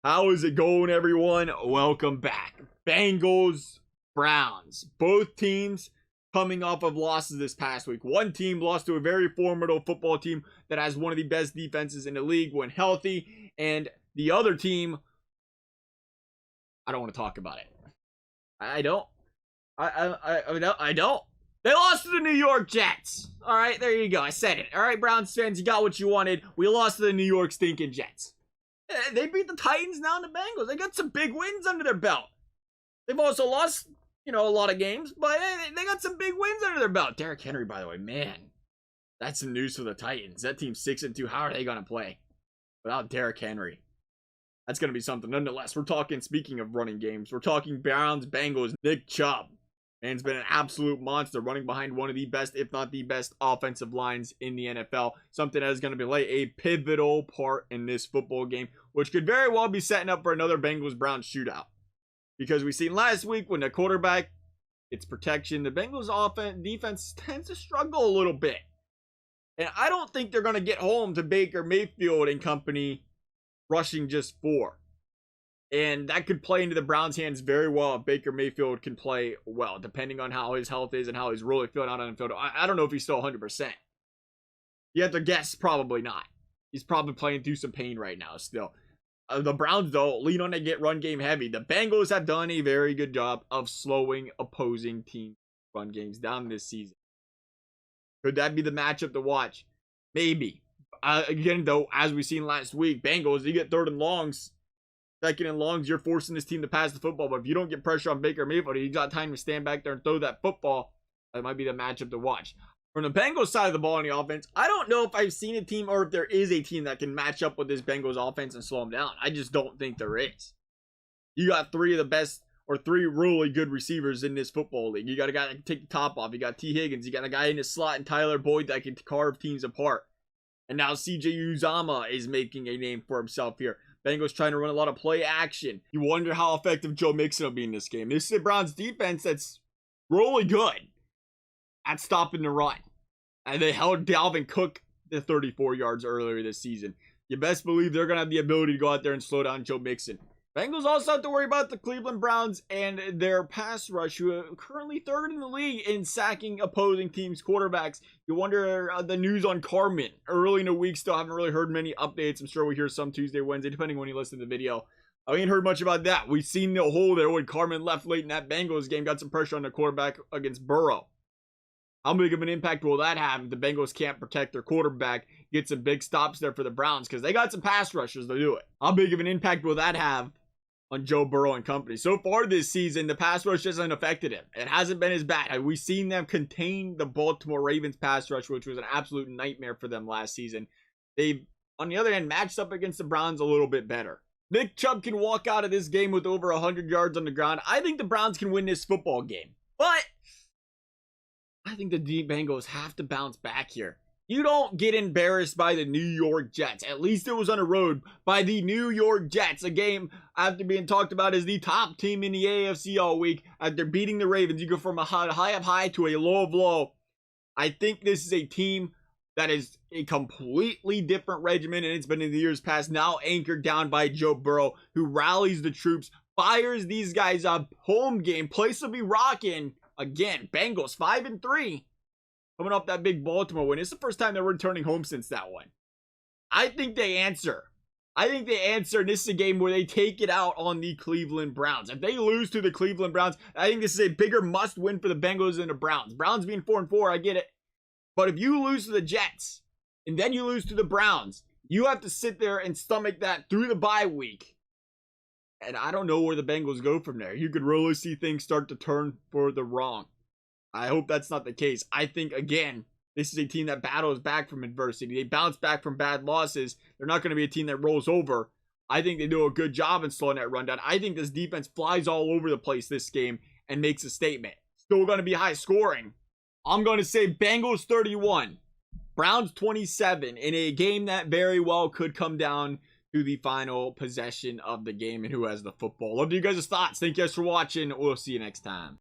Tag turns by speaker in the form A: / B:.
A: How is it going, everyone? Welcome back. Bengals, Browns. Both teams coming off of losses this past week. One team lost to a very formidable football team that has one of the best defenses in the league when healthy. And the other team, I don't want to talk about it. I don't. I don't. They lost to the New York Jets. All right, there you go. I said it. All right, Browns fans, you got what you wanted. We lost to the New York stinking Jets. They beat the Titans, now the Bengals. They got some big wins under their belt. They've also lost, a lot of games, but they got some big wins under their belt. Derrick Henry, by the way, man, that's some news for the Titans. That team's 6-2. How are they going to play without Derrick Henry? That's going to be something. Nonetheless, we're talking, speaking of running games, we're talking Browns, Bengals, Nick Chubb. Man's been an absolute monster running behind one of the best, if not the best, offensive lines in the NFL. Something that is going to play a pivotal part in this football game, which could very well be setting up for another Bengals-Browns shootout. Because we seen last week when the quarterback gets protection, the Bengals defense tends to struggle a little bit. And I don't think they're going to get home to Baker Mayfield and company rushing just 4. And that could play into the Browns' hands very well if Baker Mayfield can play well, depending on how his health is and how he's really feeling out on the field. I don't know if he's still 100%. You have to guess, probably not. He's probably playing through some pain right now still. The Browns, though, lean on to run game heavy. The Bengals have done a very good job of slowing opposing team run games down this season. Could that be the matchup to watch? Maybe. Again, though, as we seen last week, Bengals, you get 3rd and longs. 2nd and longs, you're forcing this team to pass the football. But if you don't get pressure on Baker Mayfield, he's got time to stand back there and throw that football. That might be the matchup to watch. From the Bengals side of the ball on the offense, I don't know if I've seen a team or if there is a team that can match up with this Bengals offense and slow them down. I just don't think there is. You got 3 of the best or 3 really good receivers in this football league. You got a guy that can take the top off. You got T. Higgins. You got a guy in the slot and Tyler Boyd that can carve teams apart. And now CJ Uzomah is making a name for himself here. Bengals trying to run a lot of play action. You wonder how effective Joe Mixon will be in this game. This is a Browns defense that's really good at stopping the run. And they held Dalvin Cook to 34 yards earlier this season. You best believe they're going to have the ability to go out there and slow down Joe Mixon. Bengals also have to worry about the Cleveland Browns and their pass rush, who are currently 3rd in the league in sacking opposing teams' quarterbacks. You wonder the news on Carmen. Early in the week, still haven't really heard many updates. I'm sure we'll hear some Tuesday, Wednesday, depending when you listen to the video. I ain't heard much about that. We've seen the hole there when Carmen left late in that Bengals game, got some pressure on the quarterback against Burrow. How big of an impact will that have if the Bengals can't protect their quarterback, get some big stops there for the Browns? Because they got some pass rushers to do it. How big of an impact will that have on Joe Burrow and company? So far this season, the pass rush hasn't affected him. It hasn't been as bad. We've seen them contain the Baltimore Ravens pass rush, which was an absolute nightmare for them last season. They've, on the other hand, matched up against the Browns a little bit better. Nick Chubb can walk out of this game with over 100 yards on the ground. I think the Browns can win this football game. But I think the Bengals have to bounce back here. You don't get embarrassed by the New York Jets. At least it was on the road by the New York Jets. A game after being talked about as the top team in the AFC all week. After beating the Ravens, you go from a high of high to a low of low. I think this is a team that is a completely different regimen, and it's been in the years past, now anchored down by Joe Burrow, who rallies the troops, fires these guys up. Home game, place will be rocking. Again, Bengals 5-3. Coming off that big Baltimore win. It's the first time they're returning home since that one. I think they answer. And this is a game where they take it out on the Cleveland Browns. If they lose to the Cleveland Browns, I think this is a bigger must-win for the Bengals than the Browns. Browns being 4-4, I get it. But if you lose to the Jets, and then you lose to the Browns, you have to sit there and stomach that through the bye week. And I don't know where the Bengals go from there. You could really see things start to turn for the wrong. I hope that's not the case. I think, again, this is a team that battles back from adversity. They bounce back from bad losses. They're not going to be a team that rolls over. I think they do a good job in slowing that run down. I think this defense flies all over the place this game and makes a statement. Still going to be high scoring. I'm going to say Bengals 31, Browns 27 in a game that very well could come down to the final possession of the game and who has the football. Love you guys' thoughts. Thank you guys for watching. We'll see you next time.